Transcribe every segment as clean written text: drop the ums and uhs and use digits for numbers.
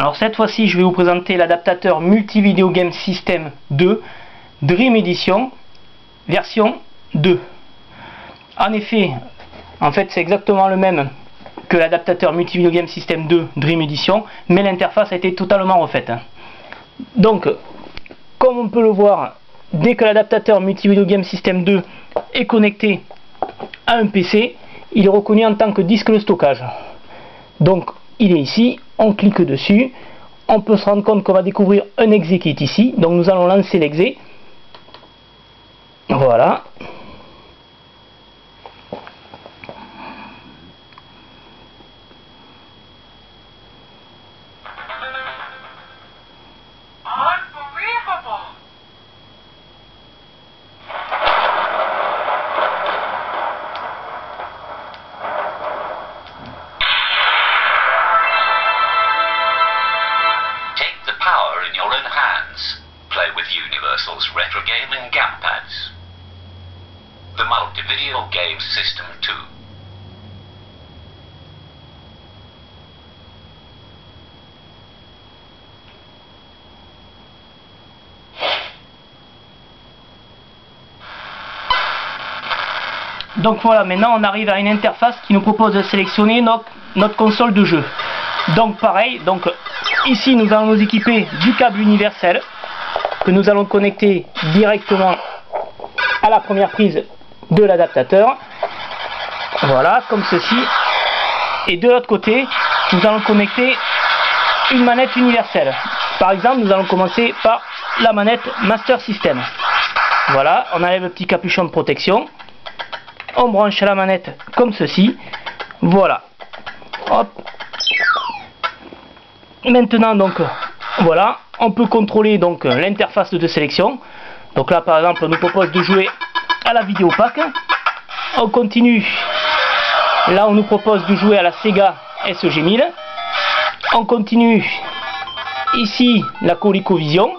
Alors cette fois-ci, je vais vous présenter l'adaptateur Multi-Video Game System 2 Dream Edition version 2. En effet, c'est exactement le même que l'adaptateur Multi-Video Game System 2 Dream Edition, mais l'interface a été totalement refaite. Donc, comme on peut le voir, dès que l'adaptateur Multi-Video Game System 2 est connecté à un PC, il est reconnu en tant que disque de stockage. Donc, il est ici, on clique dessus, on peut se rendre compte qu'on va découvrir un exe qui est ici, donc nous allons lancer l'exe. Voilà. In your own hands, play with Universal's retro gaming gamepads. The Multi-Video Game System 2. Donc voilà, maintenant on arrive à une interface qui nous propose de sélectionner notre console de jeu. Donc pareil, ici nous allons nous équiper du câble universel que nous allons connecter directement à la première prise de l'adaptateur. Voilà, comme ceci. Et de l'autre côté, nous allons connecter une manette universelle. Par exemple, nous allons commencer par la manette Master System. Voilà, on enlève le petit capuchon de protection. On branche la manette comme ceci. Voilà. Hop. Maintenant voilà, on peut contrôler l'interface de sélection. Donc là par exemple on nous propose de jouer à la vidéo pack. On continue. Là on nous propose de jouer à la Sega SG-1000. On continue. Ici la ColecoVision.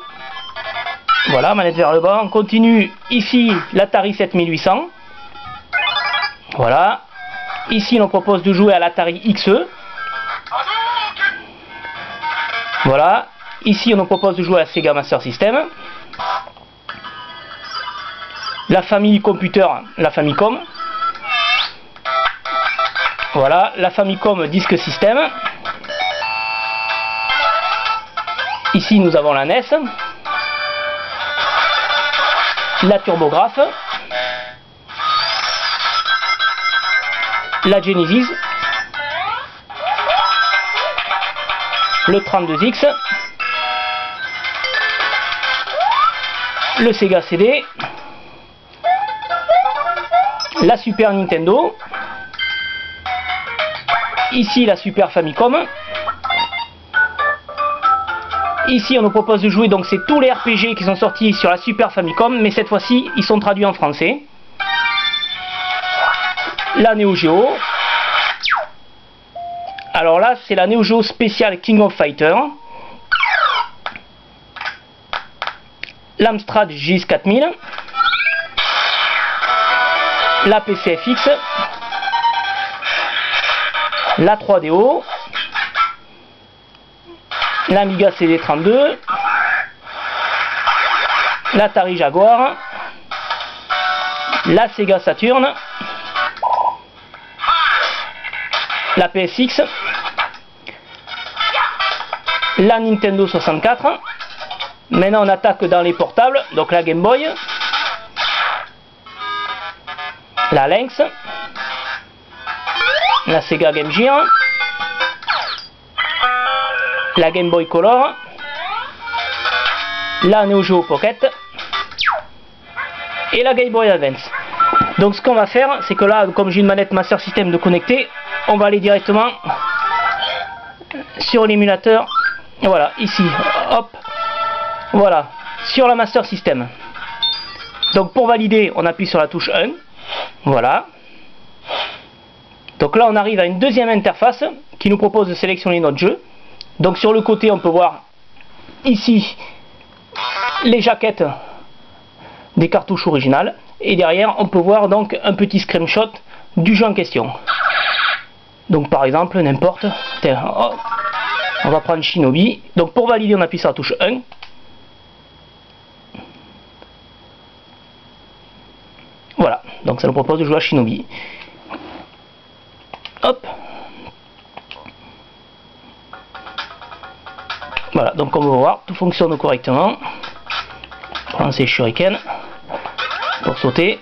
Voilà, manette vers le bas. On continue ici l'Atari 7800. Voilà. Ici on propose de jouer à l'Atari XE. Voilà, ici on nous propose de jouer à la Sega Master System. La famille computer, la Famicom. Voilà, la Famicom Disk System. Ici nous avons la NES. La Turbographe. La Genesis. Le 32X, le Sega CD, la Super Nintendo, ici la Super Famicom, ici on nous propose de jouer, donc c'est tous les RPG qui sont sortis sur la Super Famicom, mais cette fois-ci ils sont traduits en français. La Neo Geo. Alors là, c'est la Neo Geo Special King of Fighter. L'Amstrad GX 4000. La PCFX. La 3DO. L'Amiga CD32. L'Atari Jaguar. La Sega Saturn. La PSX, la Nintendo 64, maintenant on attaque dans les portables, donc la Game Boy, la Lynx, la Sega Game Gear, la Game Boy Color, la Neo Geo Pocket et la Game Boy Advance. Donc ce qu'on va faire, c'est que là, comme j'ai une manette Master System de connecter, on va aller directement sur l'émulateur. Voilà, ici, hop, voilà, sur la Master System. Donc pour valider, on appuie sur la touche 1. Voilà. Donc là, on arrive à une deuxième interface qui nous propose de sélectionner notre jeu. Donc sur le côté, on peut voir ici les jaquettes des cartouches originales. Et derrière, on peut voir donc un petit screenshot du jeu en question. Donc par exemple, n'importe. On va prendre Shinobi. Donc pour valider, on appuie sur la touche 1. Voilà, donc ça nous propose de jouer à Shinobi. Hop. Voilà, donc on va voir, tout fonctionne correctement. On prend ces shurikens pour sauter.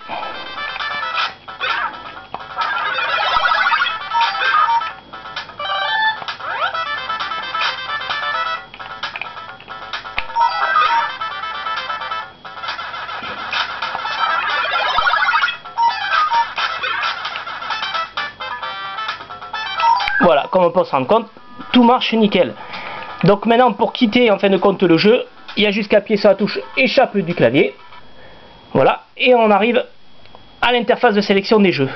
Voilà, comme on peut se rendre compte, tout marche nickel. Donc maintenant, pour quitter en fin de compte le jeu, il y a juste qu'à appuyer sur la touche échappe du clavier. Voilà, et on arrive à l'interface de sélection des jeux.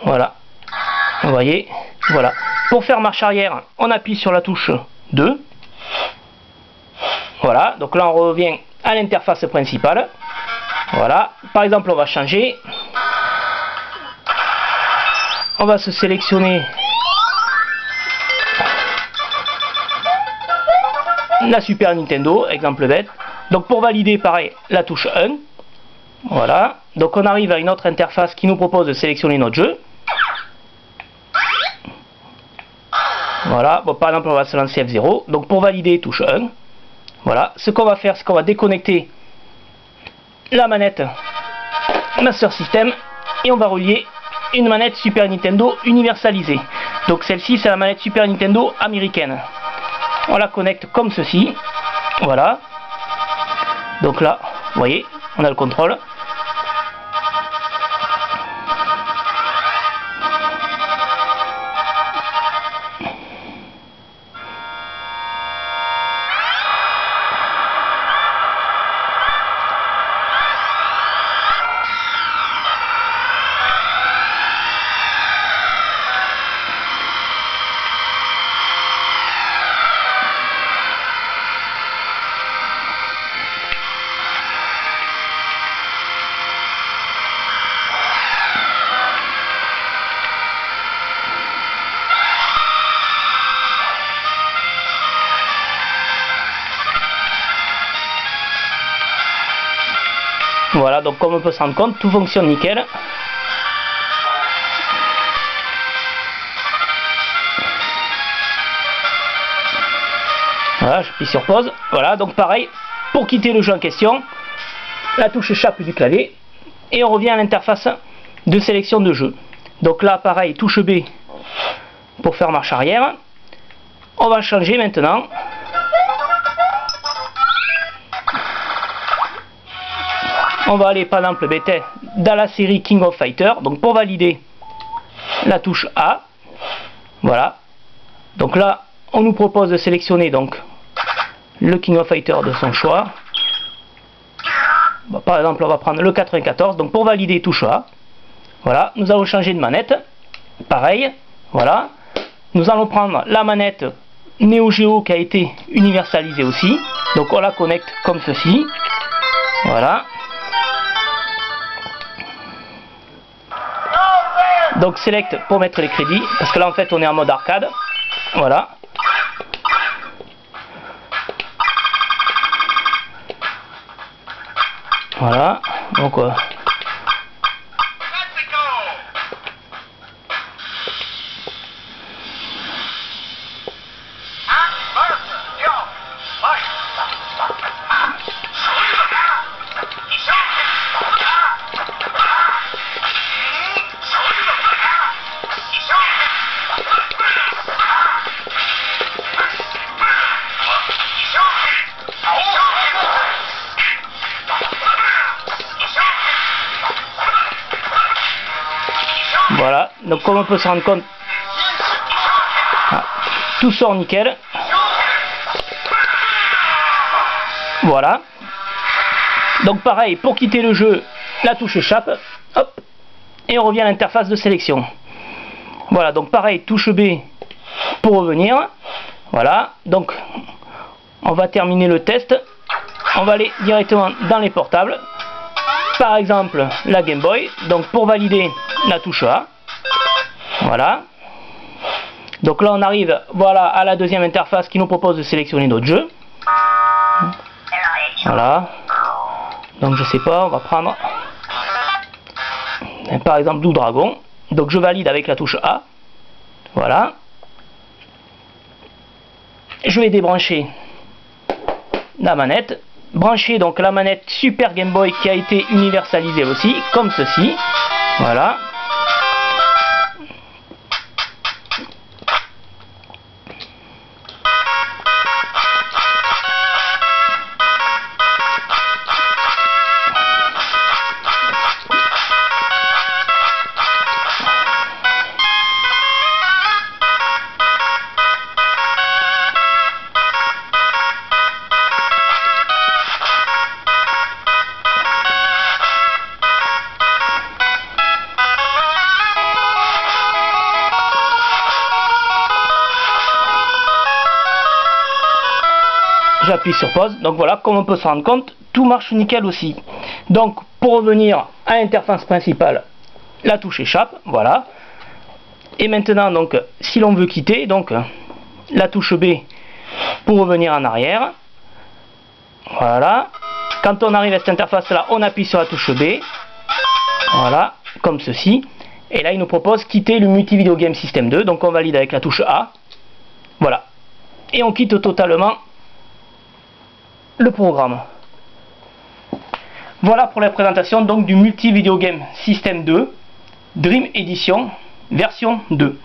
Voilà, vous voyez, voilà. Pour faire marche arrière, on appuie sur la touche 2. Voilà, donc là on revient à l'interface principale. Voilà, par exemple on va changer. On va se sélectionner la Super Nintendo, exemple bête. Donc pour valider, pareil, la touche 1. Voilà. Donc on arrive à une autre interface qui nous propose de sélectionner notre jeu. Voilà. Bon, par exemple, on va se lancer F0. Donc pour valider, touche 1. Voilà. Ce qu'on va faire, c'est qu'on va déconnecter la manette Master System et on va relier une manette Super Nintendo universalisée. Donc celle-ci, c'est la manette Super Nintendo américaine. On la connecte comme ceci. Voilà. Donc là, vous voyez, on a le contrôle. Voilà, donc comme on peut se rendre compte, tout fonctionne nickel. Voilà, j'appuie sur pause. Voilà, donc pareil, pour quitter le jeu en question, la touche échappe du clavier et on revient à l'interface de sélection de jeu. Donc là, pareil, touche B pour faire marche arrière. On va changer maintenant. On va aller par exemple dans la série King of Fighters. Donc pour valider, la touche A. Voilà. Donc là, on nous propose de sélectionner donc le King of Fighters de son choix. Bon, par exemple, on va prendre le 94. Donc pour valider, touche A. Voilà. Nous allons changer de manette. Pareil. Voilà. Nous allons prendre la manette Neo Geo qui a été universalisée aussi. Donc on la connecte comme ceci. Voilà. Donc select pour mettre les crédits, parce que là en fait on est en mode arcade. Voilà. Voilà. Donc voilà, donc comme on peut se rendre compte, tout sort nickel. Voilà. Donc pareil, pour quitter le jeu, la touche échappe, hop, et on revient à l'interface de sélection. Voilà, donc pareil, touche B pour revenir. Voilà, donc on va terminer le test. On va aller directement dans les portables. Par exemple, la Game Boy. Donc pour valider, la touche A. Voilà. Donc là on arrive voilà, à la deuxième interface qui nous propose de sélectionner notre jeu. Voilà. Donc je sais pas, on va prendre par exemple Blue Dragon. Donc je valide avec la touche A. Voilà. Je vais débrancher la manette. Brancher donc la manette Super Game Boy qui a été universalisée aussi, comme ceci. Voilà. J'appuie sur pause, donc voilà, comme on peut se rendre compte, tout marche nickel aussi. Donc pour revenir à l'interface principale, la touche échappe, voilà. Et maintenant, donc, si l'on veut quitter, donc la touche B pour revenir en arrière. Voilà. Quand on arrive à cette interface là, on appuie sur la touche B. Voilà, comme ceci. Et là, il nous propose quitter le Multi-Video Game System 2, donc on valide avec la touche A. Voilà. Et on quitte totalement le programme. Voilà pour la présentation donc du Multi-Video Game System 2 Dream Edition version 2.